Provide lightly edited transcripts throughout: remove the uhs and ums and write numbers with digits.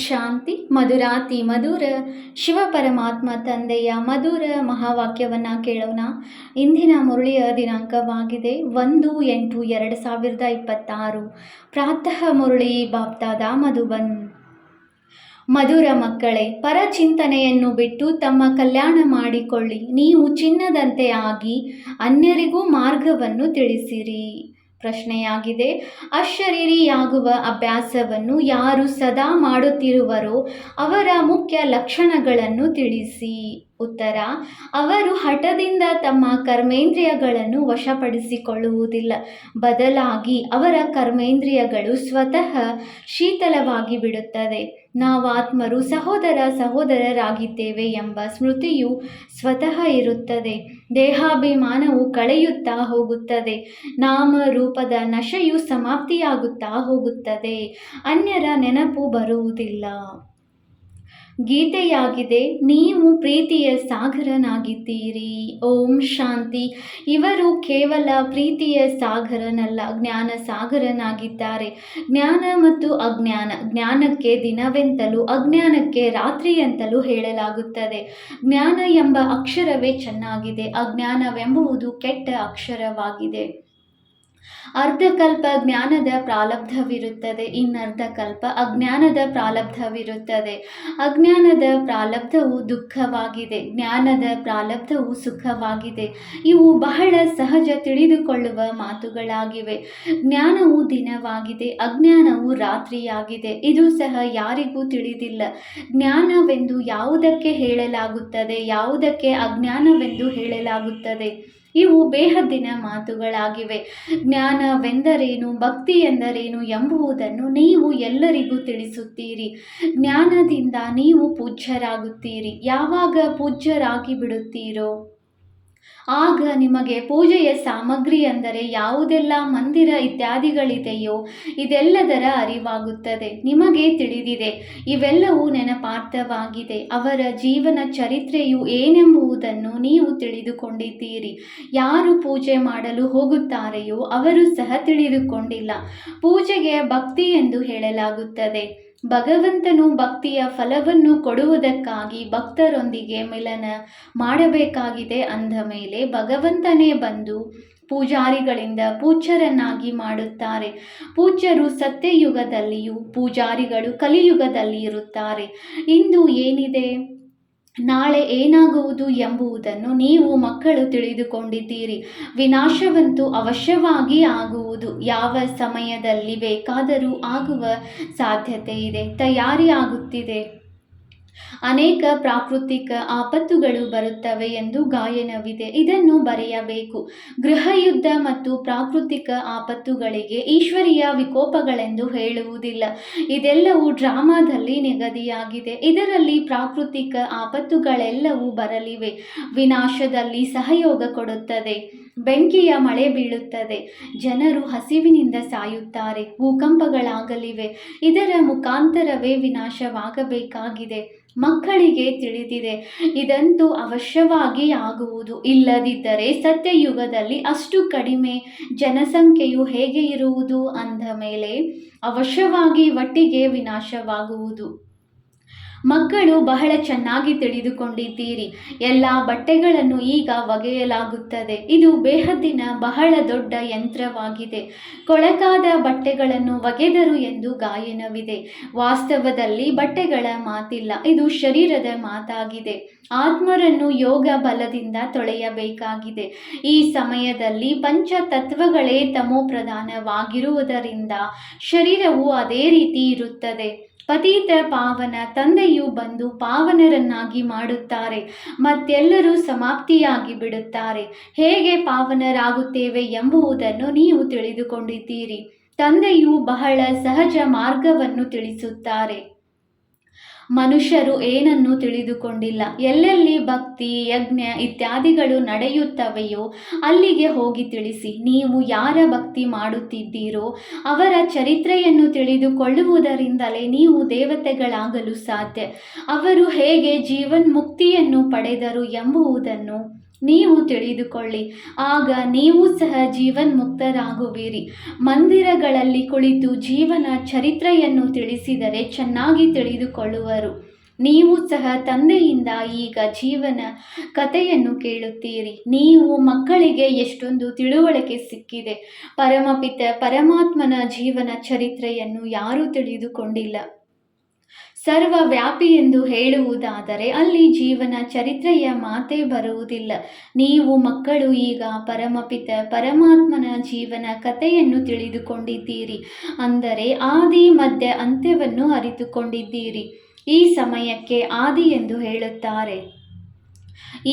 ಶಾಂತಿ. ಮಧುರಾತಿ ಮಧುರ ಶಿವ ಪರಮಾತ್ಮ ತಂದೆಯ ಮಧುರ ಮಹಾವಾಕ್ಯವನ್ನು ಕೇಳೋಣ. ಇಂದಿನ ಮುರಳಿಯ ದಿನಾಂಕವಾಗಿದೆ 1/8/2026. ಪ್ರಾತಃ ಮುರಳಿ ಬಾಪ್ತಾದ ಮಧುಬನ್. ಮಧುರ ಮಕ್ಕಳೇ, ಪರಚಿಂತನೆಯನ್ನು ಬಿಟ್ಟು ತಮ್ಮ ಕಲ್ಯಾಣ ಮಾಡಿಕೊಳ್ಳಿ. ನೀವು ಚಿನ್ನದಂತೆ ಆಗಿ ಅನ್ಯರಿಗೂ ಮಾರ್ಗವನ್ನು ತಿಳಿಸಿರಿ. ಪ್ರಶ್ನೆಯಾಗಿದೆ, ಅಶರೀರಿಯಾಗುವ ಅಭ್ಯಾಸವನ್ನು ಯಾರು ಸದಾ ಮಾಡುತ್ತಿರುವರೋ ಅವರ ಮುಖ್ಯ ಲಕ್ಷಣಗಳನ್ನು ತಿಳಿಸಿ. ಉತ್ತರ, ಅವರು ಹಠದಿಂದ ತಮ್ಮ ಕರ್ಮೇಂದ್ರಿಯಗಳನ್ನು ವಶಪಡಿಸಿಕೊಳ್ಳುವುದಿಲ್ಲ. ಬದಲಾಗಿ ಅವರ ಕರ್ಮೇಂದ್ರಿಯಗಳು ಸ್ವತಃ ಶೀತಲವಾಗಿ ಬಿಡುತ್ತದೆ. ನಾವಾತ್ಮರು ಸಹೋದರರಾಗಿದ್ದೇವೆ ಎಂಬ ಸ್ಮೃತಿಯು ಸ್ವತಃ ಇರುತ್ತದೆ. ದೇಹಾಭಿಮಾನವು ಕಳೆಯುತ್ತಾ ಹೋಗುತ್ತದೆ. ನಾಮರೂಪದ ನಶೆಯು ಸಮಾಪ್ತಿಯಾಗುತ್ತಾ ಹೋಗುತ್ತದೆ. ಅನ್ಯರ ನೆನಪು ಬರುವುದಿಲ್ಲ. ಗೀತೆಯಾಗಿದೆ, ನೀವು ಪ್ರೀತಿಯ ಸಾಗರನಾಗಿದ್ದೀರಿ. ಓಂ ಶಾಂತಿ. ಇವರು ಕೇವಲ ಪ್ರೀತಿಯ ಸಾಗರನಲ್ಲ, ಜ್ಞಾನ ಸಾಗರನಾಗಿದ್ದಾರೆ. ಜ್ಞಾನ ಮತ್ತು ಅಜ್ಞಾನ, ಜ್ಞಾನಕ್ಕೆ ದಿನವೆಂತಲೂ ಅಜ್ಞಾನಕ್ಕೆ ರಾತ್ರಿ ಅಂತಲೂ ಹೇಳಲಾಗುತ್ತದೆ. ಜ್ಞಾನ ಎಂಬ ಅಕ್ಷರವೇ ಚೆನ್ನಾಗಿದೆ, ಅಜ್ಞಾನವೆಂಬುದು ಕೆಟ್ಟ ಅಕ್ಷರವಾಗಿದೆ. ಅರ್ಧಕಲ್ಪ ಜ್ಞಾನದ ಪ್ರಾರಬ್ಧವಿರುತ್ತದೆ, ಇನ್ನರ್ಧ ಕಲ್ಪ ಅಜ್ಞಾನದ ಪ್ರಾರಬ್ಧವಿರುತ್ತದೆ. ಅಜ್ಞಾನದ ಪ್ರಾರಬ್ಧವು ದುಃಖವಾಗಿದೆ, ಜ್ಞಾನದ ಪ್ರಾರಬ್ಧವು ಸುಖವಾಗಿದೆ. ಇವು ಬಹಳ ಸಹಜ ತಿಳಿದುಕೊಳ್ಳುವ ಮಾತುಗಳಾಗಿವೆ. ಜ್ಞಾನವು ದಿನವಾಗಿದೆ, ಅಜ್ಞಾನವು ರಾತ್ರಿಯಾಗಿದೆ. ಇದು ಸಹ ಯಾರಿಗೂ ತಿಳಿದಿಲ್ಲ. ಜ್ಞಾನವೆಂದು ಯಾವುದಕ್ಕೆ ಹೇಳಲಾಗುತ್ತದೆ, ಯಾವುದಕ್ಕೆ ಅಜ್ಞಾನವೆಂದು ಹೇಳಲಾಗುತ್ತದೆ? ಇವು ಬೇಹದ್ದಿನ ಮಾತುಗಳಾಗಿವೆ. ಜ್ಞಾನವೆಂದರೇನು, ಭಕ್ತಿ ಎಂದರೇನು ಎಂಬುದನ್ನು ನೀವು ಎಲ್ಲರಿಗೂ ತಿಳಿಸುತ್ತೀರಿ. ಜ್ಞಾನದಿಂದ ನೀವು ಪೂಜ್ಯರಾಗುತ್ತೀರಿ. ಯಾವಾಗ ಪೂಜ್ಯರಾಗಿ ಬಿಡುತ್ತೀರೋ ಆಗ ನಿಮಗೆ ಪೂಜೆಯ ಸಾಮಗ್ರಿ ಅಂದರೆ ಯಾವುದೆಲ್ಲ ಮಂದಿರ ಇತ್ಯಾದಿಗಳಿದೆಯೋ ಇದೆಲ್ಲದರ ಅರಿವಾಗುತ್ತದೆ. ನಿಮಗೆ ತಿಳಿದಿದೆ, ಇವೆಲ್ಲವೂ ನೆನಪಾರ್ಥವಾಗಿದೆ. ಅವರ ಜೀವನ ಚರಿತ್ರೆಯು ಏನೆಂಬುದನ್ನು ನೀವು ತಿಳಿದುಕೊಂಡಿದ್ದೀರಿ. ಯಾರು ಪೂಜೆ ಮಾಡಲು ಹೋಗುತ್ತಾರೆಯೋ ಅವರು ಸಹ ತಿಳಿದುಕೊಂಡಿಲ್ಲ. ಪೂಜೆಗೆ ಭಕ್ತಿ ಎಂದು ಹೇಳಲಾಗುತ್ತದೆ. ಭಗವಂತನು ಭಕ್ತಿಯ ಫಲವನ್ನು ಕೊಡುವುದಕ್ಕಾಗಿ ಭಕ್ತರೊಂದಿಗೆ ಮಿಲನ ಮಾಡಬೇಕಾಗಿದೆ. ಅಂದ ಮೇಲೆ ಭಗವಂತನೇ ಬಂದು ಪೂಜಾರಿಗಳಿಂದ ಪೂಜ್ಯರನ್ನಾಗಿ ಮಾಡುತ್ತಾರೆ. ಪೂಜ್ಯರು ಸತ್ಯಯುಗದಲ್ಲಿಯೂ ಪೂಜಾರಿಗಳು ಕಲಿಯುಗದಲ್ಲಿ ಇರುತ್ತಾರೆ. ಇಂದು ಏನಿದೆ, ನಾಳೆ ಏನಾಗುವುದು ಎಂಬುದನ್ನು ನೀವು ಮಕ್ಕಳು ತಿಳಿದುಕೊಂಡಿದ್ದೀರಿ. ವಿನಾಶವಂತೂ ಅವಶ್ಯವಾಗಿ ಆಗುವುದು. ಯಾವ ಸಮಯದಲ್ಲಿ ಬೇಕಾದರೂ ಆಗುವ ಸಾಧ್ಯತೆ ಇದೆ. ತಯಾರಿ ಆಗುತ್ತಿದೆ. ಅನೇಕ ಪ್ರಾಕೃತಿಕ ಆಪತ್ತುಗಳು ಬರುತ್ತವೆ ಎಂದು ಗಾಯನವಿದೆ. ಇದನ್ನು ಬರೆಯಬೇಕು. ಗೃಹಯುದ್ಧ ಮತ್ತು ಪ್ರಾಕೃತಿಕ ಆಪತ್ತುಗಳಿಗೆ ಈಶ್ವರೀಯ ವಿಕೋಪಗಳೆಂದು ಹೇಳುವುದಿಲ್ಲ. ಇದೆಲ್ಲವೂ ಡ್ರಾಮಾದಲ್ಲಿ ನಿಗದಿಯಾಗಿದೆ. ಇದರಲ್ಲಿ ಪ್ರಾಕೃತಿಕ ಆಪತ್ತುಗಳೆಲ್ಲವೂ ಬರಲಿವೆ. ವಿನಾಶದಲ್ಲಿ ಸಹಯೋಗ ಕೊಡುತ್ತದೆ. ಬೆಂಕಿಯ ಮಳೆ ಬೀಳುತ್ತದೆ. ಜನರು ಹಸಿವಿನಿಂದ ಸಾಯುತ್ತಾರೆ. ಭೂಕಂಪಗಳಾಗಲಿವೆ. ಇದರ ಮುಖಾಂತರವೇ ವಿನಾಶವಾಗಬೇಕಾಗಿದೆ. ಮಕ್ಕಳಿಗೆ ತಿಳಿದಿದೆ, ಇದಂತೂ ಅವಶ್ಯವಾಗಿ ಆಗುವುದು. ಇಲ್ಲದಿದ್ದರೆ ಸತ್ಯಯುಗದಲ್ಲಿ ಅಷ್ಟು ಕಡಿಮೆ ಜನಸಂಖ್ಯೆಯು ಹೇಗೆ ಇರುವುದು? ಅಂದ ಮೇಲೆ ಅವಶ್ಯವಾಗಿ ಒಟ್ಟಿಗೆ ವಿನಾಶವಾಗುವುದು. ಮಕ್ಕಳು ಬಹಳ ಚೆನ್ನಾಗಿ ತಿಳಿದುಕೊಂಡಿದ್ದೀರಿ. ಎಲ್ಲ ಬಟ್ಟೆಗಳನ್ನು ಈಗ ಒಗೆಯಲಾಗುತ್ತದೆ. ಇದು ಬೇಹದ್ದಿನ ಬಹಳ ದೊಡ್ಡ ಯಂತ್ರವಾಗಿದೆ. ಕೊಳಕಾದ ಬಟ್ಟೆಗಳನ್ನು ಒಗೆದರು ಎಂದು ಗಾಯನವಿದೆ. ವಾಸ್ತವದಲ್ಲಿ ಬಟ್ಟೆಗಳ ಮಾತಿಲ್ಲ, ಇದು ಶರೀರದ ಮಾತಾಗಿದೆ. ಆತ್ಮರನ್ನು ಯೋಗ ಬಲದಿಂದ ತೊಳೆಯಬೇಕಾಗಿದೆ. ಈ ಸಮಯದಲ್ಲಿ ಪಂಚತತ್ವಗಳೇ ತಮೋ ಪ್ರಧಾನವಾಗಿರುವುದರಿಂದ ಶರೀರವು ಅದೇ ರೀತಿ ಇರುತ್ತದೆ. ಪತಿತ ಪಾವನ ತಂದೆಯು ಬಂದು ಪಾವನರನ್ನಾಗಿ ಮಾಡುತ್ತಾರೆ. ಮತ್ತೆಲ್ಲರೂ ಸಮಾಪ್ತಿಯಾಗಿ ಬಿಡುತ್ತಾರೆ. ಹೇಗೆ ಪಾವನರಾಗುತ್ತೇವೆ ಎಂಬುದನ್ನು ನೀವು ತಿಳಿದುಕೊಂಡಿದ್ದೀರಿ. ತಂದೆಯು ಬಹಳ ಸಹಜ ಮಾರ್ಗವನ್ನು ತಿಳಿಸುತ್ತಾರೆ. ಮನುಷ್ಯರು ಏನನ್ನೂ ತಿಳಿದುಕೊಂಡಿಲ್ಲ. ಎಲ್ಲೆಲ್ಲಿ ಭಕ್ತಿ, ಯಜ್ಞ ಇತ್ಯಾದಿಗಳು ನಡೆಯುತ್ತವೆಯೋ ಅಲ್ಲಿಗೆ ಹೋಗಿ ತಿಳಿಸಿ. ನೀವು ಯಾರ ಭಕ್ತಿ ಮಾಡುತ್ತಿದ್ದೀರೋ ಅವರ ಚರಿತ್ರೆಯನ್ನು ತಿಳಿದುಕೊಳ್ಳುವುದರಿಂದಲೇ ನೀವು ದೇವತೆಗಳಾಗಲು ಸಾಧ್ಯ. ಅವರು ಹೇಗೆ ಜೀವನ್ಮುಕ್ತಿಯನ್ನು ಪಡೆದರು ಎಂಬುದನ್ನು ನೀವು ತಿಳಿದುಕೊಳ್ಳಿ, ಆಗ ನೀವು ಸಹ ಜೀವನ್ಮುಕ್ತರಾಗುವಿರಿ. ಮಂದಿರಗಳಲ್ಲಿ ಕುಳಿತು ಜೀವನ ಚರಿತ್ರೆಯನ್ನು ತಿಳಿಸಿದರೆ ಚೆನ್ನಾಗಿ ತಿಳಿದುಕೊಳ್ಳುವರು. ನೀವು ಸಹ ತಂದೆಯಿಂದ ಈಗ ಜೀವನ ಕಥೆಯನ್ನು ಕೇಳುತ್ತೀರಿ. ನೀವು ಮಕ್ಕಳಿಗೆ ಎಷ್ಟೊಂದು ತಿಳುವಳಿಕೆ ಸಿಕ್ಕಿದೆ. ಪರಮಪಿತ ಪರಮಾತ್ಮನ ಜೀವನ ಚರಿತ್ರೆಯನ್ನು ಯಾರೂ ತಿಳಿದುಕೊಂಡಿಲ್ಲ. ಸರ್ವವ್ಯಾಪಿ ಎಂದು ಹೇಳುವುದಾದರೆ ಅಲ್ಲಿ ಜೀವನ ಚರಿತ್ರೆಯ ಮಾತೇ ಬರುವುದಿಲ್ಲ. ನೀವು ಮಕ್ಕಳು ಈಗ ಪರಮಪಿತ ಪರಮಾತ್ಮನ ಜೀವನ ಕಥೆಯನ್ನು ತಿಳಿದುಕೊಂಡಿದ್ದೀರಿ. ಅಂದರೆ ಆದಿ ಮಧ್ಯ ಅಂತ್ಯವನ್ನು ಅರಿತುಕೊಂಡಿದ್ದೀರಿ. ಈ ಸಮಯಕ್ಕೆ ಆದಿ ಎಂದು ಹೇಳುತ್ತಾರೆ.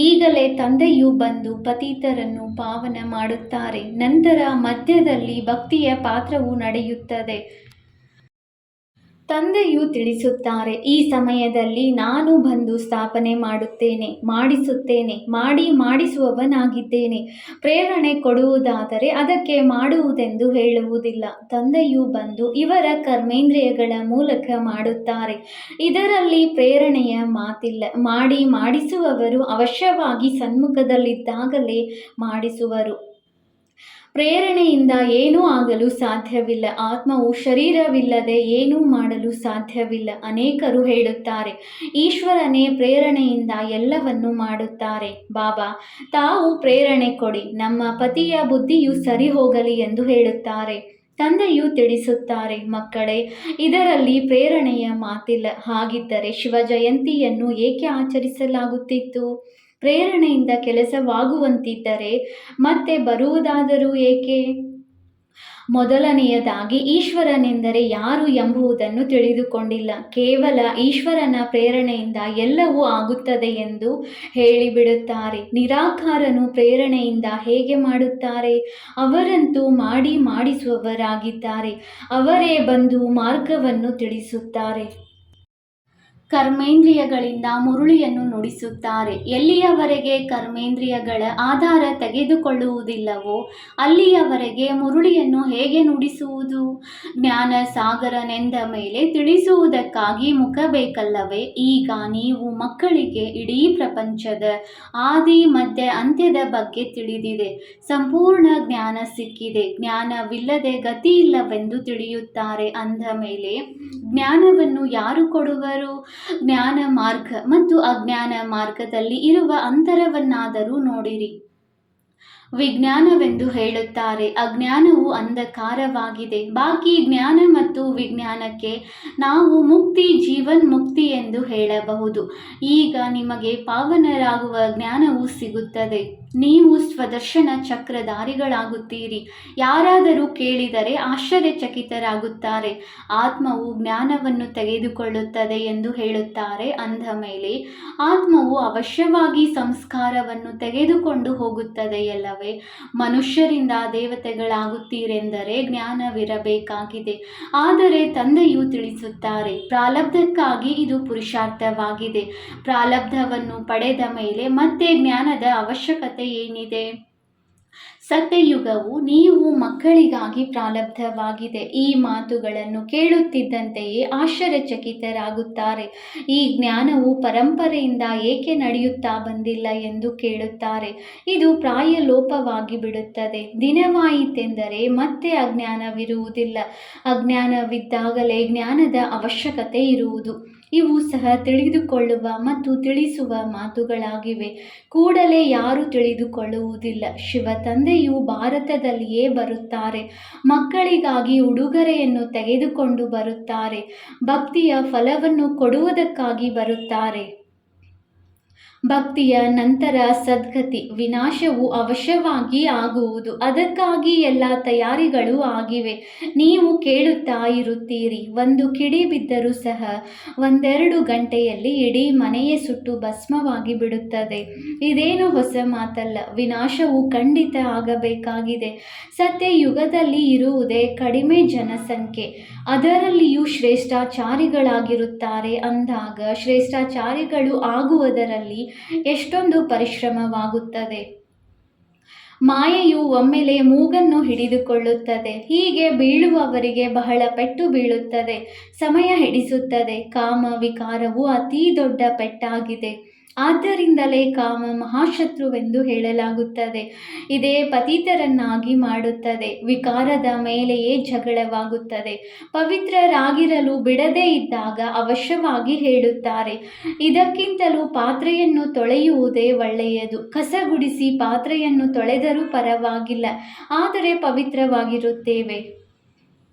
ಈಗಲೇ ತಂದೆಯು ಬಂದು ಪತಿತರನ್ನು ಪಾವನ ಮಾಡುತ್ತಾರೆ. ನಂತರ ಮಧ್ಯದಲ್ಲಿ ಭಕ್ತಿಯ ಪಾತ್ರವು ನಡೆಯುತ್ತದೆ. ತಂದೆಯು ತಿಳಿಸುತ್ತಾರೆ, ಈ ಸಮಯದಲ್ಲಿ ನಾನು ಬಂದು ಸ್ಥಾಪನೆ ಮಾಡುತ್ತೇನೆ, ಮಾಡಿಸುತ್ತೇನೆ, ಮಾಡಿಸುವವನಾಗಿದ್ದೇನೆ. ಪ್ರೇರಣೆ ಕೊಡುವುದಾದರೆ ಅದಕ್ಕೆ ಮಾಡುವುದೆಂದು ಹೇಳುವುದಿಲ್ಲ. ತಂದೆಯು ಬಂದು ಇವರ ಕರ್ಮೇಂದ್ರಿಯಗಳ ಮೂಲಕ ಮಾಡುತ್ತಾರೆ. ಇದರಲ್ಲಿ ಪ್ರೇರಣೆಯ ಮಾತಿಲ್ಲ. ಮಾಡಿಸುವವರು ಅವಶ್ಯವಾಗಿ ಸನ್ಮುಖದಲ್ಲಿದ್ದಾಗಲೇ ಮಾಡಿಸುವರು. ಪ್ರೇರಣೆಯಿಂದ ಏನೂ ಆಗಲು ಸಾಧ್ಯವಿಲ್ಲ. ಆತ್ಮವು ಶರೀರವಿಲ್ಲದೆ ಏನೂ ಮಾಡಲು ಸಾಧ್ಯವಿಲ್ಲ. ಅನೇಕರು ಹೇಳುತ್ತಾರೆ, ಈಶ್ವರನೇ ಪ್ರೇರಣೆಯಿಂದ ಎಲ್ಲವನ್ನೂ ಮಾಡುತ್ತಾರೆ. ಬಾಬಾ ತಾವು ಪ್ರೇರಣೆ ಕೊಡಿ, ನಮ್ಮ ಪತಿಯ ಬುದ್ಧಿಯು ಸರಿ ಹೋಗಲಿ ಎಂದು ಹೇಳುತ್ತಾರೆ. ತಂದೆಯು ತಿಳಿಸುತ್ತಾರೆ, ಮಕ್ಕಳೇ, ಇದರಲ್ಲಿ ಪ್ರೇರಣೆಯ ಮಾತಿಲ್ಲ. ಹಾಗಿದ್ದರೆ ಶಿವ ಜಯಂತಿಯನ್ನು ಏಕೆ ಆಚರಿಸಲಾಗುತ್ತಿತ್ತು? ಪ್ರೇರಣೆಯಿಂದ ಕೆಲಸವಾಗುವಂತಿದ್ದರೆ ಮತ್ತೆ ಬರುವುದಾದರೂ ಏಕೆ? ಮೊದಲನೆಯದಾಗಿ ಈಶ್ವರನೆಂದರೆ ಯಾರು ಎಂಬುದನ್ನು ತಿಳಿದುಕೊಂಡಿಲ್ಲ. ಕೇವಲ ಈಶ್ವರನ ಪ್ರೇರಣೆಯಿಂದ ಎಲ್ಲವೂ ಆಗುತ್ತದೆ ಎಂದು ಹೇಳಿಬಿಡುತ್ತಾರೆ. ನಿರಾಕಾರನು ಪ್ರೇರಣೆಯಿಂದ ಹೇಗೆ ಮಾಡುತ್ತಾರೆ? ಅವರಂತೂ ಮಾಡಿಸುವವರಾಗಿದ್ದಾರೆ. ಅವರೇ ಬಂದು ಮಾರ್ಗವನ್ನು ತಿಳಿಸುತ್ತಾರೆ. ಕರ್ಮೇಂದ್ರಿಯಗಳಿಂದ ಮುರುಳಿಯನ್ನು ನುಡಿಸುತ್ತಾರೆ. ಎಲ್ಲಿಯವರೆಗೆ ಕರ್ಮೇಂದ್ರಿಯಗಳ ಆಧಾರ ತೆಗೆದುಕೊಳ್ಳುವುದಿಲ್ಲವೋ ಅಲ್ಲಿಯವರೆಗೆ ಮುರುಳಿಯನ್ನು ಹೇಗೆ ನುಡಿಸುವುದು? ಜ್ಞಾನ ಸಾಗರನೆಂದ ಮೇಲೆ ತಿಳಿಸುವುದಕ್ಕಾಗಿ ಮುಖ ಬೇಕಲ್ಲವೇ? ಈಗ ನೀವು ಮಕ್ಕಳಿಗೆ ಇಡೀ ಪ್ರಪಂಚದ ಆದಿ ಮಧ್ಯ ಅಂತ್ಯದ ಬಗ್ಗೆ ತಿಳಿದಿದೆ. ಸಂಪೂರ್ಣ ಜ್ಞಾನ ಸಿಕ್ಕಿದೆ. ಜ್ಞಾನವಿಲ್ಲದೆ ಗತಿಯಿಲ್ಲವೆಂದು ತಿಳಿಯುತ್ತಾರೆ. ಅಂದ ಮೇಲೆ ಜ್ಞಾನವನ್ನು ಯಾರು ಕೊಡುವರು? ಜ್ಞಾನ ಮಾರ್ಗ ಮತ್ತು ಅಜ್ಞಾನ ಮಾರ್ಗದಲ್ಲಿ ಇರುವ ಅಂತರವನ್ನಾದರೂ ನೋಡಿರಿ. ವಿಜ್ಞಾನವೆಂದು ಹೇಳುತ್ತಾರೆ. ಅಜ್ಞಾನವು ಅಂಧಕಾರವಾಗಿದೆ. ಬಾಕಿ ಜ್ಞಾನ ಮತ್ತು ವಿಜ್ಞಾನಕ್ಕೆ ನಾವು ಮುಕ್ತಿ, ಜೀವನ್ಮುಕ್ತಿ ಎಂದು ಹೇಳಬಹುದು. ಈಗ ನಿಮಗೆ ಪಾವನರಾಗುವ ಜ್ಞಾನವು ಸಿಗುತ್ತದೆ. ನೀವು ಸ್ವದರ್ಶನ ಚಕ್ರಧಾರಿಗಳಾಗುತ್ತೀರಿ. ಯಾರಾದರೂ ಕೇಳಿದರೆ ಆಶ್ಚರ್ಯಚಕಿತರಾಗುತ್ತಾರೆ. ಆತ್ಮವು ಜ್ಞಾನವನ್ನು ತೆಗೆದುಕೊಳ್ಳುತ್ತದೆ ಎಂದು ಹೇಳುತ್ತಾರೆ. ಅಂದ ಮೇಲೆ ಆತ್ಮವು ಅವಶ್ಯವಾಗಿ ಸಂಸ್ಕಾರವನ್ನು ತೆಗೆದುಕೊಂಡು ಹೋಗುತ್ತದೆಯಲ್ಲವೇ? ಮನುಷ್ಯರಿಂದ ದೇವತೆಗಳಾಗುತ್ತೀರೆಂದರೆ ಜ್ಞಾನವಿರಬೇಕಾಗಿದೆ. ಆದರೆ ತಂದೆಯು ತಿಳಿಸುತ್ತಾರೆ, ಪ್ರಾರಬ್ಧಕ್ಕಾಗಿ ಇದು ಪುರುಷಾರ್ಥವಾಗಿದೆ. ಪ್ರಾರಬ್ಧವನ್ನು ಪಡೆದ ಮೇಲೆ ಮತ್ತೆ ಜ್ಞಾನದ ಅವಶ್ಯಕತೆ ಏನಿದೆ? ಸತ್ಯಯುಗವು ನೀವು ಮಕ್ಕಳಿಗಾಗಿ ಪ್ರಾರಬ್ಧವಾಗಿದೆ. ಈ ಮಾತುಗಳನ್ನು ಕೇಳುತ್ತಿದ್ದಂತೆಯೇ ಆಶ್ಚರ್ಯಚಕಿತರಾಗುತ್ತಾರೆ. ಈ ಜ್ಞಾನವು ಪರಂಪರೆಯಿಂದ ಏಕೆ ನಡೆಯುತ್ತಾ ಬಂದಿಲ್ಲ ಎಂದು ಕೇಳುತ್ತಾರೆ. ಇದು ಪ್ರಾಯಲೋಪವಾಗಿ ಬಿಡುತ್ತದೆ. ದಿನವಾಯಿತೆಂದರೆ ಮತ್ತೆ ಅಜ್ಞಾನವಿರುವುದಿಲ್ಲ. ಅಜ್ಞಾನವಿದ್ದಾಗಲೇ ಜ್ಞಾನದ ಅವಶ್ಯಕತೆ ಇರುವುದು. ಇವು ಸಹ ತಿಳಿದುಕೊಳ್ಳುವ ಮತ್ತು ತಿಳಿಸುವ ಮಾತುಗಳಾಗಿವೆ. ಕೂಡಲೇ ಯಾರೂ ತಿಳಿದುಕೊಳ್ಳುವುದಿಲ್ಲ. ಶಿವ ತಂದೆಯು ಭಾರತದಲ್ಲಿಯೇ ಬರುತ್ತಾರೆ. ಮಕ್ಕಳಿಗಾಗಿ ಉಡುಗೊರೆಯನ್ನು ತೆಗೆದುಕೊಂಡು ಬರುತ್ತಾರೆ. ಭಕ್ತಿಯ ಫಲವನ್ನು ಕೊಡುವುದಕ್ಕಾಗಿ ಬರುತ್ತಾರೆ. ಭಕ್ತಿಯ ನಂತರ ಸದ್ಗತಿ, ವಿನಾಶವು ಅವಶ್ಯವಾಗಿ ಆಗುವುದು. ಅದಕ್ಕಾಗಿ ಎಲ್ಲ ತಯಾರಿಗಳು ಆಗಿವೆ. ನೀವು ಕೇಳುತ್ತಾ ಇರುತ್ತೀರಿ. ಒಂದು ಕಿಡಿ ಬಿದ್ದರೂ ಸಹ 1-2 ಗಂಟೆಯಲ್ಲಿ ಇಡೀ ಮನೆಯೇ ಸುಟ್ಟು ಭಸ್ಮವಾಗಿ ಬಿಡುತ್ತದೆ. ಇದೇನು ಹೊಸ ಮಾತಲ್ಲ. ವಿನಾಶವು ಖಂಡಿತ ಆಗಬೇಕಾಗಿದೆ. ಸತ್ಯಯುಗದಲ್ಲಿ ಇರುವುದೇ ಕಡಿಮೆ ಜನಸಂಖ್ಯೆ. ಅದರಲ್ಲಿಯೂ ಶ್ರೇಷ್ಠಾಚಾರಿಗಳಾಗಿರುತ್ತಾರೆ. ಅಂದಾಗ ಶ್ರೇಷ್ಠಾಚಾರಿಗಳು ಆಗುವುದರಲ್ಲಿ ಎಷ್ಟೊಂದು ಪರಿಶ್ರಮವಾಗುತ್ತದೆ. ಮಾಯೆಯು ಒಮ್ಮೆಲೆ ಮೂಗನ್ನು ಹಿಡಿದುಕೊಳ್ಳುತ್ತದೆ. ಹೀಗೆ ಬೀಳುವವರಿಗೆ ಬಹಳ ಪೆಟ್ಟು ಬೀಳುತ್ತದೆ, ಸಮಯ ಹಿಡಿಸುತ್ತದೆ. ಕಾಮ ವಿಕಾರವು ಅತೀ ದೊಡ್ಡ ಪೆಟ್ಟಾಗಿದೆ. ಆದ್ದರಿಂದಲೇ ಕಾಮ ಮಹಾಶತ್ರುವೆಂದು ಹೇಳಲಾಗುತ್ತದೆ. ಇದೇ ಪತಿತರನ್ನಾಗಿ ಮಾಡುತ್ತದೆ. ವಿಕಾರದ ಮೇಲೆಯೇ ಜಗಳವಾಗುತ್ತದೆ. ಪವಿತ್ರರಾಗಿರಲು ಬಿಡದೇ ಇದ್ದಾಗ ಅವಶ್ಯವಾಗಿ ಹೇಳುತ್ತಾರೆ, ಇದಕ್ಕಿಂತಲೂ ಪಾತ್ರೆಯನ್ನು ತೊಳೆಯುವುದೇ ಒಳ್ಳೆಯದು. ಕಸಗುಡಿಸಿ ಪಾತ್ರೆಯನ್ನು ತೊಳೆದರೂ ಪರವಾಗಿಲ್ಲ, ಆದರೆ ಪವಿತ್ರವಾಗಿರುತ್ತೇವೆ.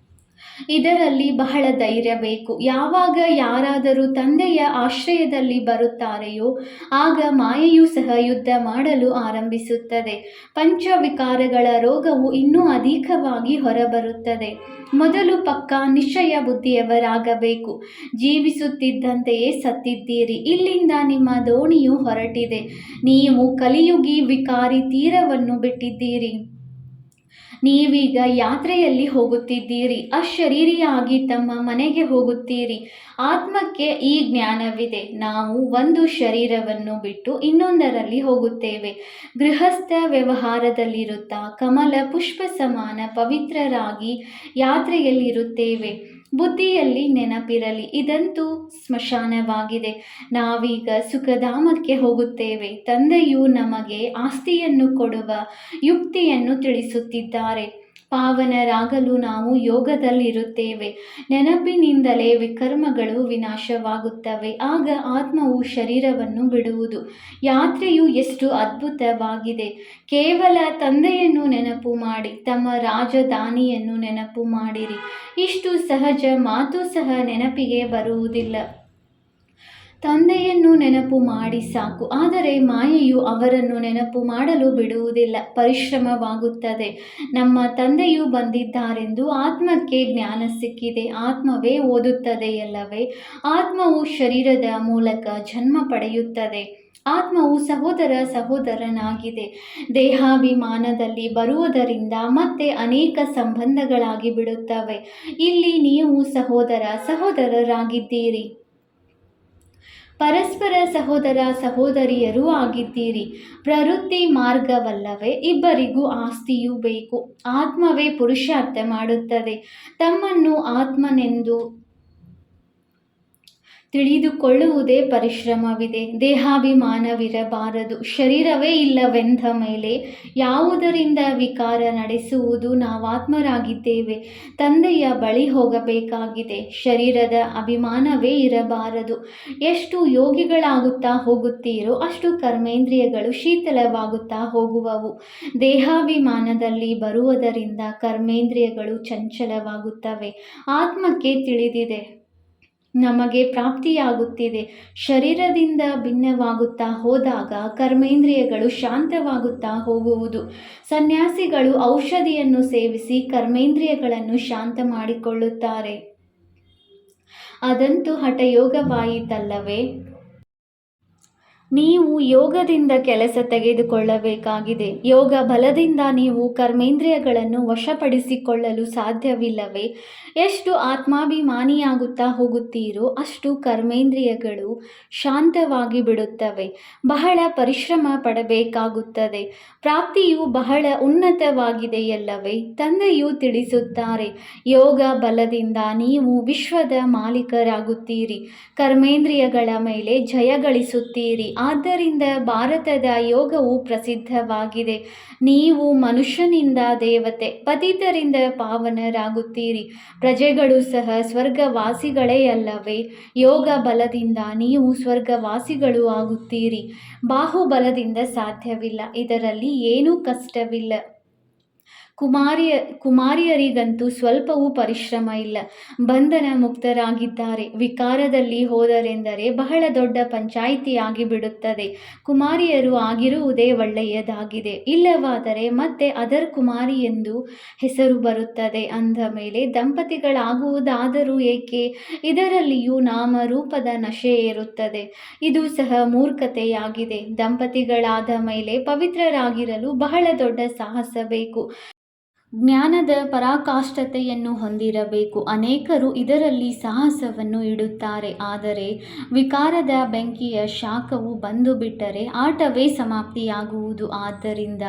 ಇದರಲ್ಲಿ ಬಹಳ ಧೈರ್ಯ ಬೇಕು. ಯಾವಾಗ ಯಾರಾದರೂ ತಂದೆಯ ಆಶ್ರಯದಲ್ಲಿ ಬರುತ್ತಾರೆಯೋ ಆಗ ಮಾಯೆಯೂ ಸಹ ಯುದ್ಧ ಮಾಡಲು ಆರಂಭಿಸುತ್ತದೆ. ಪಂಚವಿಕಾರಗಳ ರೋಗವು ಇನ್ನೂ ಅಧಿಕವಾಗಿ ಹೊರಬರುತ್ತದೆ. ಮೊದಲು ಪಕ್ಕಾ ನಿಶ್ಚಯ ಬುದ್ಧಿಯವರಾಗಬೇಕು. ಜೀವಿಸುತ್ತಿದ್ದಂತೆಯೇ ಸತ್ತಿದ್ದೀರಿ. ಇಲ್ಲಿಂದ ನಿಮ್ಮ ದೋಣಿಯು ಹೊರಟಿದೆ. ನೀವು ಕಲಿಯುಗಿ ವಿಕಾರಿ ತೀರವನ್ನು ಬಿಟ್ಟಿದ್ದೀರಿ. ನೀವೀಗ ಯಾತ್ರೆಯಲ್ಲಿ ಹೋಗುತ್ತಿದ್ದೀರಿ. ಅಶರೀರಿಯಾಗಿ ತಮ್ಮ ಮನೆಗೆ ಹೋಗುತ್ತೀರಿ. ಆತ್ಮಕ್ಕೆ ಈ ಜ್ಞಾನವಿದೆ, ನಾವು ಒಂದು ಶರೀರವನ್ನು ಬಿಟ್ಟು ಇನ್ನೊಂದರಲ್ಲಿ ಹೋಗುತ್ತೇವೆ. ಗೃಹಸ್ಥ ವ್ಯವಹಾರದಲ್ಲಿರುತ್ತಾ ಕಮಲ ಪುಷ್ಪ ಸಮಾನ ಪವಿತ್ರರಾಗಿ ಯಾತ್ರೆಯಲ್ಲಿರುತ್ತೇವೆ. ಬುದ್ಧಿಯಲ್ಲಿ ನೆನಪಿರಲಿ, ಇದಂತೂ ಸ್ಮಶಾನವಾಗಿದೆ. ನಾವೀಗ ಸುಖಧಾಮಕ್ಕೆ ಹೋಗುತ್ತೇವೆ. ತಂದೆಯು ನಮಗೆ ಆಸ್ತಿಯನ್ನು ಕೊಡುವ ಯುಕ್ತಿಯನ್ನು ತಿಳಿಸುತ್ತಿದ್ದಾರೆ. ಪಾವನರಾಗಲು ನಾವು ಯೋಗದಲ್ಲಿರುತ್ತೇವೆ. ನೆನಪಿನಿಂದಲೇ ವಿಕರ್ಮಗಳು ವಿನಾಶವಾಗುತ್ತವೆ. ಆಗ ಆತ್ಮವು ಶರೀರವನ್ನು ಬಿಡುವುದು. ಯಾತ್ರೆಯು ಎಷ್ಟು ಅದ್ಭುತವಾಗಿದೆ. ಕೇವಲ ತಂದೆಯನ್ನು ನೆನಪು ಮಾಡಿ, ತಮ್ಮ ರಾಜಧಾನಿಯನ್ನು ನೆನಪು ಮಾಡಿರಿ. ಇಷ್ಟು ಸಹಜ ಮಾತು ಸಹ ನೆನಪಿಗೆ ಬರುವುದಿಲ್ಲ. ತಂದೆಯನ್ನು ನೆನಪು ಮಾಡಿ ಸಾಕು. ಆದರೆ ಮಾಯೆಯು ಅವರನ್ನು ನೆನಪು ಮಾಡಲು ಬಿಡುವುದಿಲ್ಲ. ಪರಿಶ್ರಮವಾಗುತ್ತದೆ. ನಮ್ಮ ತಂದೆಯು ಬಂದಿದ್ದಾರೆಂದು ಆತ್ಮಕ್ಕೆ ಜ್ಞಾನ ಸಿಕ್ಕಿದೆ. ಆತ್ಮವೇ ಓದುತ್ತದೆಯಲ್ಲವೇ? ಆತ್ಮವು ಶರೀರದ ಮೂಲಕ ಜನ್ಮ ಪಡೆಯುತ್ತದೆ. ಆತ್ಮವು ಸಹೋದರನಾಗಿದೆ. ದೇಹಾಭಿಮಾನದಲ್ಲಿ ಬರುವುದರಿಂದ ಮತ್ತೆ ಅನೇಕ ಸಂಬಂಧಗಳಾಗಿ ಬಿಡುತ್ತವೆ. ಇಲ್ಲಿ ನೀವು ಸಹೋದರರಾಗಿದ್ದೀರಿ. ಪರಸ್ಪರ ಸಹೋದರಿಯರೂ ಆಗಿದ್ದೀರಿ. ಪ್ರವೃತ್ತಿ ಮಾರ್ಗವಲ್ಲವೇ? ಇಬ್ಬರಿಗೂ ಆಸ್ತಿಯೂ ಬೇಕು. ಆತ್ಮವೇ ಪುರುಷಾರ್ಥ ಮಾಡುತ್ತದೆ. ತಮ್ಮನ್ನು ಆತ್ಮನೆಂದು ತಿಳಿದುಕೊಳ್ಳುವುದೇ ಪರಿಶ್ರಮವಿದೆ. ದೇಹಾಭಿಮಾನವಿರಬಾರದು. ಶರೀರವೇ ಇಲ್ಲವೆಂದ ಮೇಲೆ ಯಾವುದರಿಂದ ವಿಕಾರ ನಡೆಸುವುದು? ನಾವಾತ್ಮರಾಗಿದ್ದೇವೆ. ತಂದೆಯ ಬಳಿ ಹೋಗಬೇಕಾಗಿದೆ. ಶರೀರದ ಅಭಿಮಾನವೇ ಇರಬಾರದು. ಎಷ್ಟು ಯೋಗಿಗಳಾಗುತ್ತಾ ಹೋಗುತ್ತೀರೋ ಅಷ್ಟು ಕರ್ಮೇಂದ್ರಿಯಗಳು ಶೀತಲವಾಗುತ್ತಾ ಹೋಗುವವು. ದೇಹಾಭಿಮಾನದಲ್ಲಿ ಬರುವುದರಿಂದ ಕರ್ಮೇಂದ್ರಿಯಗಳು ಚಂಚಲವಾಗುತ್ತವೆ. ಆತ್ಮಕ್ಕೆ ತಿಳಿದಿದೆ, ನಮಗೆ ಪ್ರಾಪ್ತಿಯಾಗುತ್ತಿದೆ. ಶರೀರದಿಂದ ಭಿನ್ನವಾಗುತ್ತಾ ಹೋದಾಗ ಕರ್ಮೇಂದ್ರಿಯಗಳು ಶಾಂತವಾಗುತ್ತಾ ಹೋಗುವುದು. ಸನ್ಯಾಸಿಗಳು ಔಷಧಿಯನ್ನು ಸೇವಿಸಿ ಕರ್ಮೇಂದ್ರಿಯಗಳನ್ನು ಶಾಂತ ಮಾಡಿಕೊಳ್ಳುತ್ತಾರೆ. ಅದಂತೂ ಹಠಯೋಗವಾಯಿತಲ್ಲವೇ? ನೀವು ಯೋಗದಿಂದ ಕೆಲಸ ತೆಗೆದುಕೊಳ್ಳಬೇಕಾಗಿದೆ. ಯೋಗ ಬಲದಿಂದ ನೀವು ಕರ್ಮೇಂದ್ರಿಯಗಳನ್ನು ವಶಪಡಿಸಿಕೊಳ್ಳಲು ಸಾಧ್ಯವಿಲ್ಲವೇ? ಎಷ್ಟು ಆತ್ಮಾಭಿಮಾನಿಯಾಗುತ್ತಾ ಹೋಗುತ್ತೀರೋ ಅಷ್ಟು ಕರ್ಮೇಂದ್ರಿಯಗಳು ಶಾಂತವಾಗಿ ಬಿಡುತ್ತವೆ. ಬಹಳ ಪರಿಶ್ರಮ ಪಡಬೇಕಾಗುತ್ತದೆ. ಪ್ರಾಪ್ತಿಯು ಬಹಳ ಉನ್ನತವಾಗಿದೆಯಲ್ಲವೇ? ತಂದೆಯು ತಿಳಿಸುತ್ತಾರೆ, ಯೋಗ ಬಲದಿಂದ ನೀವು ವಿಶ್ವದ ಮಾಲೀಕರಾಗುತ್ತೀರಿ. ಕರ್ಮೇಂದ್ರಿಯಗಳ ಮೇಲೆ ಜಯಗಳಿಸುತ್ತೀರಿ. ಆದ್ದರಿಂದ ಭಾರತದ ಯೋಗವು ಪ್ರಸಿದ್ಧವಾಗಿದೆ. ನೀವು ಮನುಷ್ಯನಿಂದ ದೇವತೆ, ಪತಿತರಿಂದ ಪಾವನರಾಗುತ್ತೀರಿ. ಪ್ರಜೆಗಳು ಸಹ ಸ್ವರ್ಗವಾಸಿಗಳೇ ಅಲ್ಲವೇ? ಯೋಗ ಬಲದಿಂದ ನೀವು ಸ್ವರ್ಗವಾಸಿಗಳು ಆಗುತ್ತೀರಿ. ಬಾಹುಬಲದಿಂದ ಸಾಧ್ಯವಿಲ್ಲ. ಇದರಲ್ಲಿ ಏನೂ ಕಷ್ಟವಿಲ್ಲ. ಕುಮಾರಿಯರಿಗಂತೂ ಸ್ವಲ್ಪವೂ ಪರಿಶ್ರಮ ಇಲ್ಲ. ಬಂಧನ ಮುಕ್ತರಾಗಿದ್ದಾರೆ. ವಿಕಾರದಲ್ಲಿ ಹೋದರೆಂದರೆ ಬಹಳ ದೊಡ್ಡ ಪಂಚಾಯಿತಿಯಾಗಿ ಬಿಡುತ್ತದೆ. ಕುಮಾರಿಯರು ಆಗಿರುವುದೇ ಒಳ್ಳೆಯದಾಗಿದೆ. ಇಲ್ಲವಾದರೆ ಮತ್ತೆ ಅದರ್ ಕುಮಾರಿ ಎಂದು ಹೆಸರು ಬರುತ್ತದೆ. ಅಂದ ಮೇಲೆ ದಂಪತಿಗಳಾಗುವುದಾದರೂ ಏಕೆ? ಇದರಲ್ಲಿಯೂ ನಾಮರೂಪದ ನಶೆ ಇರುತ್ತದೆ. ಇದು ಸಹ ಮೂರ್ಖತೆಯಾಗಿದೆ. ದಂಪತಿಗಳಾದ ಮೇಲೆ ಪವಿತ್ರರಾಗಿರಲು ಬಹಳ ದೊಡ್ಡ ಸಾಹಸ ಬೇಕು. ಜ್ಞಾನದ ಪರಾಕಾಷ್ಠತೆಯನ್ನು ಹೊಂದಿರಬೇಕು. ಅನೇಕರು ಇದರಲ್ಲಿ ಸಾಹಸವನ್ನು ಇಡುತ್ತಾರೆ, ಆದರೆ ವಿಕಾರದ ಬೆಂಕಿಯ ಶಾಖವು ಬಂದು ಬಿಟ್ಟರೆ ಆಟವೇ ಸಮಾಪ್ತಿಯಾಗುವುದು. ಆದ್ದರಿಂದ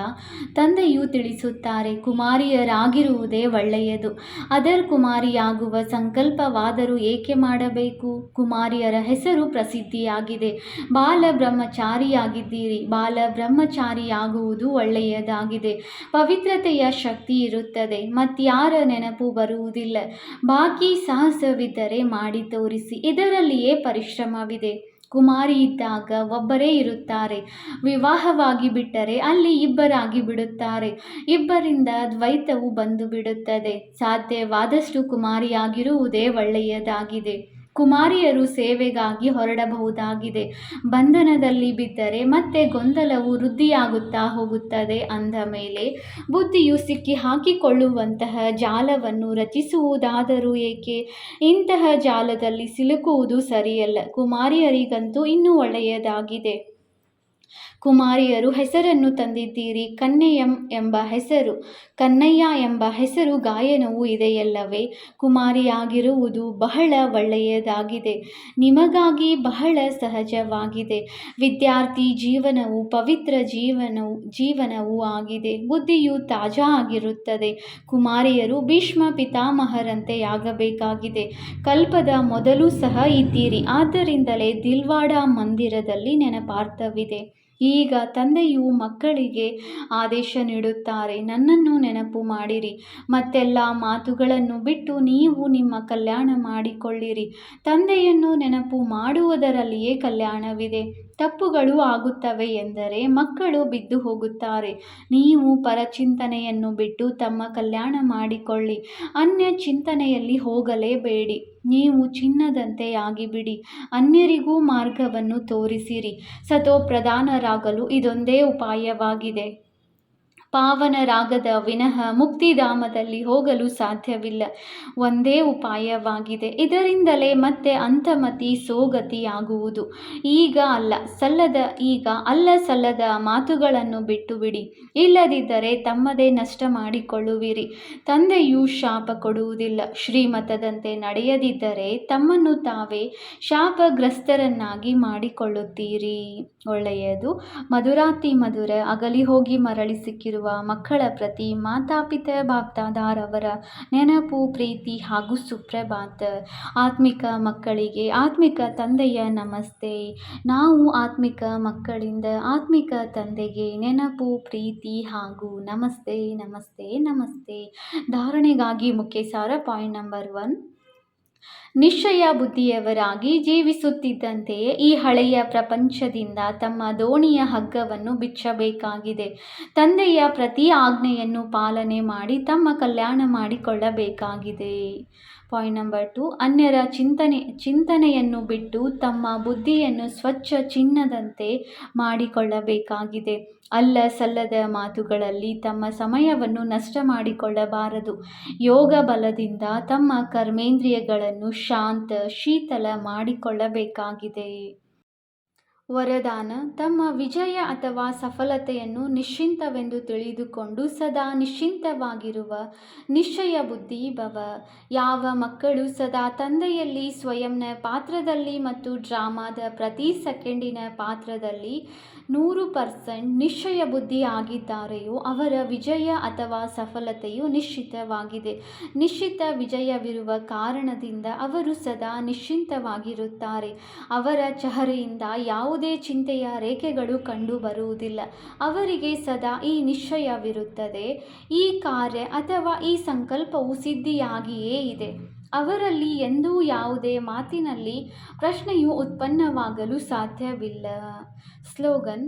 ತಂದೆಯು ತಿಳಿಸುತ್ತಾರೆ, ಕುಮಾರಿಯರಾಗಿರುವುದೇ ಒಳ್ಳೆಯದು. ಅದರ್ ಕುಮಾರಿಯಾಗುವ ಸಂಕಲ್ಪವಾದರೂ ಏಕೆ ಮಾಡಬೇಕು? ಕುಮಾರಿಯರ ಹೆಸರು ಪ್ರಸಿದ್ಧಿಯಾಗಿದೆ. ಬಾಲ ಬ್ರಹ್ಮಚಾರಿಯಾಗಿದ್ದೀರಿ. ಬಾಲ ಬ್ರಹ್ಮಚಾರಿಯಾಗುವುದು ಒಳ್ಳೆಯದಾಗಿದೆ. ಪವಿತ್ರತೆಯ ಶಕ್ತಿ ಇರುತ್ತದೆ, ಮತ್ಯಾರ ನೆನಪು ಬರುವುದಿಲ್ಲ. ಬಾಕಿ ಸಾಹಸವಿದ್ದರೆ ಮಾಡಿ ತೋರಿಸಿ, ಇದರಲ್ಲಿಯೇ ಪರಿಶ್ರಮವಿದೆ. ಕುಮಾರಿ ಇದ್ದಾಗ ಒಬ್ಬರೇ ಇರುತ್ತಾರೆ. ವಿವಾಹವಾಗಿ ಬಿಟ್ಟರೆ ಅಲ್ಲಿ ಇಬ್ಬರಾಗಿ ಬಿಡುತ್ತಾರೆ. ಇಬ್ಬರಿಂದ ದ್ವೈತವು ಬಂದು ಬಿಡುತ್ತದೆ. ಸಾಧ್ಯವಾದಷ್ಟು ಕುಮಾರಿಯಾಗಿರುವುದೇ ಒಳ್ಳೆಯದಾಗಿದೆ. ಕುಮಾರಿಯರು ಸೇವೆಗಾಗಿ ಹೊರಡಬಹುದಾಗಿದೆ. ಬಂಧನದಲ್ಲಿ ಬಿದ್ದರೆ ಮತ್ತೆ ಗೊಂದಲವು ವೃದ್ಧಿಯಾಗುತ್ತಾ ಹೋಗುತ್ತದೆ. ಅಂದ ಮೇಲೆ ಬುದ್ಧಿಯು ಸಿಕ್ಕಿ ಹಾಕಿಕೊಳ್ಳುವಂತಹ ಜಾಲವನ್ನು ರಚಿಸುವುದಾದರೂ ಏಕೆ? ಇಂತಹ ಜಾಲದಲ್ಲಿ ಸಿಲುಕುವುದು ಸರಿಯಲ್ಲ. ಕುಮಾರಿಯರಿಗಂತೂ ಇನ್ನೂ ಒಳ್ಳೆಯದಾಗಿದೆ. ಕುಮಾರಿಯರು ಹೆಸರನ್ನು ತಂದಿದ್ದೀರಿ. ಕನ್ನಯ್ಯ ಎಂಬ ಹೆಸರು ಗಾಯನವೂ ಇದೆಯಲ್ಲವೇ? ಕುಮಾರಿಯಾಗಿರುವುದು ಬಹಳ ಒಳ್ಳೆಯದಾಗಿದೆ. ನಿಮಗಾಗಿ ಬಹಳ ಸಹಜವಾಗಿದೆ. ವಿದ್ಯಾರ್ಥಿ ಜೀವನವು ಪವಿತ್ರ ಜೀವನವೂ ಆಗಿದೆ. ಬುದ್ಧಿಯು ತಾಜಾ ಆಗಿರುತ್ತದೆ. ಕುಮಾರಿಯರು ಭೀಷ್ಮ ಪಿತಾಮಹರಂತೆ ಆಗಬೇಕಾಗಿದೆ. ಕಲ್ಪದ ಮೊದಲು ಸಹ ಇದ್ದೀರಿ. ಆದ್ದರಿಂದಲೇ ದಿಲ್ವಾಡ ಮಂದಿರದಲ್ಲಿ ನೆನಪಾರ್ಥವಿದೆ. ಈಗ ತಂದೆಯು ಮಕ್ಕಳಿಗೆ ಆದೇಶ ನೀಡುತ್ತಾರೆ, ನನ್ನನ್ನು ನೆನಪು ಮಾಡಿರಿ. ಮತ್ತೆಲ್ಲ ಮಾತುಗಳನ್ನು ಬಿಟ್ಟು ನೀವು ನಿಮ್ಮ ಕಲ್ಯಾಣ ಮಾಡಿಕೊಳ್ಳಿರಿ. ತಂದೆಯನ್ನು ನೆನಪು ಮಾಡುವುದರಲ್ಲಿಯೇ ಕಲ್ಯಾಣವಿದೆ. ತಪ್ಪುಗಳು ಆಗುತ್ತವೆ ಎಂದರೆ ಮಕ್ಕಳು ಬಿದ್ದು ಹೋಗುತ್ತಾರೆ. ನೀವು ಪರಚಿಂತನೆಯನ್ನು ಬಿಟ್ಟು ತಮ್ಮ ಕಲ್ಯಾಣ ಮಾಡಿಕೊಳ್ಳಿ. ಅನ್ಯ ಚಿಂತನೆಯಲ್ಲಿ ಹೋಗಲೇಬೇಡಿ. ನೀವು ಚಿನ್ನದಂತೆ ಆಗಿಬಿಡಿ. ಅನ್ಯರಿಗೂ ಮಾರ್ಗವನ್ನು ತೋರಿಸಿರಿ. ಸತೋಪ್ರಧಾನರಾಗಲು ಇದೊಂದೇ ಉಪಾಯವಾಗಿದೆ. ಪಾವನರಾಗದ ವಿನಃ ಮುಕ್ತಿಧಾಮದಲ್ಲಿ ಹೋಗಲು ಸಾಧ್ಯವಿಲ್ಲ. ಒಂದೇ ಉಪಾಯವಾಗಿದೆ. ಇದರಿಂದಲೇ ಮತ್ತೆ ಅಂತಮತಿ ಸೋಗತಿಯಾಗುವುದು. ಈಗ ಅಲ್ಲ ಸಲ್ಲದ ಮಾತುಗಳನ್ನು ಬಿಟ್ಟು ಬಿಡಿ. ಇಲ್ಲದಿದ್ದರೆ ತಮ್ಮದೇ ನಷ್ಟ ಮಾಡಿಕೊಳ್ಳುವಿರಿ. ತಂದೆಯು ಶಾಪ ಕೊಡುವುದಿಲ್ಲ. ಶ್ರೀಮತದಂತೆ ನಡೆಯದಿದ್ದರೆ ತಮ್ಮನ್ನು ತಾವೇ ಶಾಪಗ್ರಸ್ತರನ್ನಾಗಿ ಮಾಡಿಕೊಳ್ಳುತ್ತೀರಿ. ಒಳ್ಳೆಯದು. ಮಧುರಾತಿ ಮಧುರ ಅಗಲಿ ಹೋಗಿ ಮರಳಿ ಸಿಕ್ಕಿರುವ ಮಕ್ಕಳ ಪ್ರತಿ ಮಾತಾಪಿತ ಬಾಪ್ದಾದಾರವರ ನೆನಪು, ಪ್ರೀತಿ ಹಾಗೂ ಸುಪ್ರಭಾತ. ಆತ್ಮಿಕ ಮಕ್ಕಳಿಗೆ ಆತ್ಮಿಕ ತಂದೆಯ ನಮಸ್ತೆ. ನಾವು ಆತ್ಮಿಕ ಮಕ್ಕಳಿಂದ ಆತ್ಮಿಕ ತಂದೆಗೆ ನೆನಪು, ಪ್ರೀತಿ ಹಾಗೂ ನಮಸ್ತೆ ನಮಸ್ತೆ ನಮಸ್ತೆ. ಧಾರಣೆಗಾಗಿ ಮುಖ್ಯ ಸಾರ. Point number 1. ನಿಶ್ಚಯ ಬುದ್ಧಿಯವರಾಗಿ ಜೀವಿಸುತ್ತಿದ್ದಂತೆಯೇ ಈ ಹಳೆಯ ಪ್ರಪಂಚದಿಂದ ತಮ್ಮ ದೋಣಿಯ ಹಗ್ಗವನ್ನು ಬಿಚ್ಚಬೇಕಾಗಿದೆ. ತಂದೆಯ ಪ್ರತಿ ಆಜ್ಞೆಯನ್ನು ಪಾಲನೆ ಮಾಡಿ ತಮ್ಮ ಕಲ್ಯಾಣ ಮಾಡಿಕೊಳ್ಳಬೇಕಾಗಿದೆ. Point number 2. ಅನ್ಯರ ಚಿಂತನೆಯನ್ನು ಬಿಟ್ಟು ತಮ್ಮ ಬುದ್ಧಿಯನ್ನು ಸ್ವಚ್ಛ ಚಿನ್ನದಂತೆ ಮಾಡಿಕೊಳ್ಳಬೇಕಾಗಿದೆ. ಅಲ್ಲ ಸಲ್ಲದ ಮಾತುಗಳಲ್ಲಿ ತಮ್ಮ ಸಮಯವನ್ನು ನಷ್ಟ ಮಾಡಿಕೊಳ್ಳಬಾರದು. ಯೋಗ ಬಲದಿಂದ ತಮ್ಮ ಕರ್ಮೇಂದ್ರಿಯಗಳನ್ನು ಶಾಂತ ಶೀತಲ ಮಾಡಿಕೊಳ್ಳಬೇಕಾಗಿದೆ. ವರದಾನ: ತಮ್ಮ ವಿಜಯ ಅಥವಾ ಸಫಲತೆಯನ್ನು ನಿಶ್ಚಿಂತವೆಂದು ತಿಳಿದುಕೊಂಡು ಸದಾ ನಿಶ್ಚಿಂತವಾಗಿರುವ ನಿಶ್ಚಯ ಬುದ್ಧಿ ಭವ. ಯಾವ ಮಕ್ಕಳು ಸದಾ ತಂದೆಯಲ್ಲಿ ಸ್ವಯಂನ ಪಾತ್ರದಲ್ಲಿ ಮತ್ತು ಡ್ರಾಮಾದ ಪ್ರತಿ ಸೆಕೆಂಡಿನ ಪಾತ್ರದಲ್ಲಿ 100% ನಿಶ್ಚಯ ಬುದ್ಧಿ ಆಗಿದ್ದಾರೆಯೋ ಅವರ ವಿಜಯ ಅಥವಾ ಸಫಲತೆಯು ನಿಶ್ಚಿತವಾಗಿದೆ. ನಿಶ್ಚಿತ ವಿಜಯವಿರುವ ಕಾರಣದಿಂದ ಅವರು ಸದಾ ನಿಶ್ಚಿಂತವಾಗಿರುತ್ತಾರೆ. ಅವರ ಚಹರೆಯಿಂದ ಯಾವುದೇ ಚಿಂತೆಯ ರೇಖೆಗಳು ಕಂಡು ಬರುವುದಿಲ್ಲ. ಅವರಿಗೆ ಸದಾ ಈ ನಿಶ್ಚಯವಿರುತ್ತದೆ, ಈ ಕಾರ್ಯ ಅಥವಾ ಈ ಸಂಕಲ್ಪವು ಸಿದ್ಧಿಯಾಗಿಯೇ ಇದೆ. ಅವರಲ್ಲಿ ಎಂದೂ ಯಾವುದೇ ಮಾತಿನಲ್ಲಿ ಪ್ರಶ್ನೆಯು ಉತ್ಪನ್ನವಾಗಲು ಸಾಧ್ಯವಿಲ್ಲ. ಸ್ಲೋಗನ್: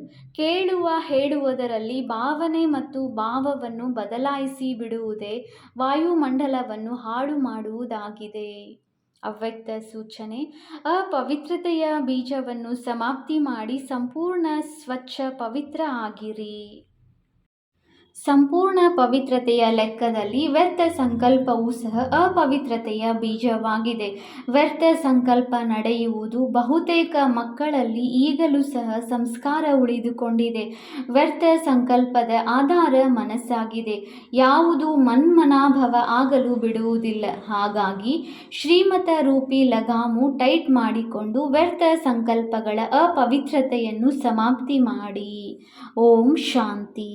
ಹೇಳುವುದರಲ್ಲಿ ಭಾವನೆ ಮತ್ತು ಭಾವವನ್ನು ಬದಲಾಯಿಸಿ ಬಿಡುವುದೇ ವಾಯುಮಂಡಲವನ್ನು ಹಾಳು ಮಾಡುವುದಾಗಿದೆ. ಅವ್ಯಕ್ತ ಸೂಚನೆ: ಅಪವಿತ್ರತೆಯ ಬೀಜವನ್ನು ಸಮಾಪ್ತಿ ಮಾಡಿ ಸಂಪೂರ್ಣ ಸ್ವಚ್ಛ ಪವಿತ್ರ ಆಗಿರಿ. ಸಂಪೂರ್ಣ ಪವಿತ್ರತೆಯ ಲೆಕ್ಕದಲ್ಲಿ ವ್ಯರ್ಥ ಸಂಕಲ್ಪವೂ ಸಹ ಅಪವಿತ್ರತೆಯ ಬೀಜವಾಗಿದೆ. ವ್ಯರ್ಥ ಸಂಕಲ್ಪ ನಡೆಯುವುದು ಬಹುತೇಕ ಮಕ್ಕಳಲ್ಲಿ ಈಗಲೂ ಸಹ ಸಂಸ್ಕಾರ ಉಳಿದುಕೊಂಡಿದೆ. ವ್ಯರ್ಥ ಸಂಕಲ್ಪದ ಆಧಾರ ಮನಸ್ಸಾಗಿದೆ. ಯಾವುದು ಮನ್ಮನಾಭವ ಆಗಲು ಬಿಡುವುದಿಲ್ಲ. ಹಾಗಾಗಿ ಶ್ರೀಮತ ರೂಪಿ ಲಗಾಮು ಟೈಟ್ ಮಾಡಿಕೊಂಡು ವ್ಯರ್ಥ ಸಂಕಲ್ಪಗಳ ಅಪವಿತ್ರತೆಯನ್ನು ಸಮಾಪ್ತಿ ಮಾಡಿ. ಓಂ ಶಾಂತಿ.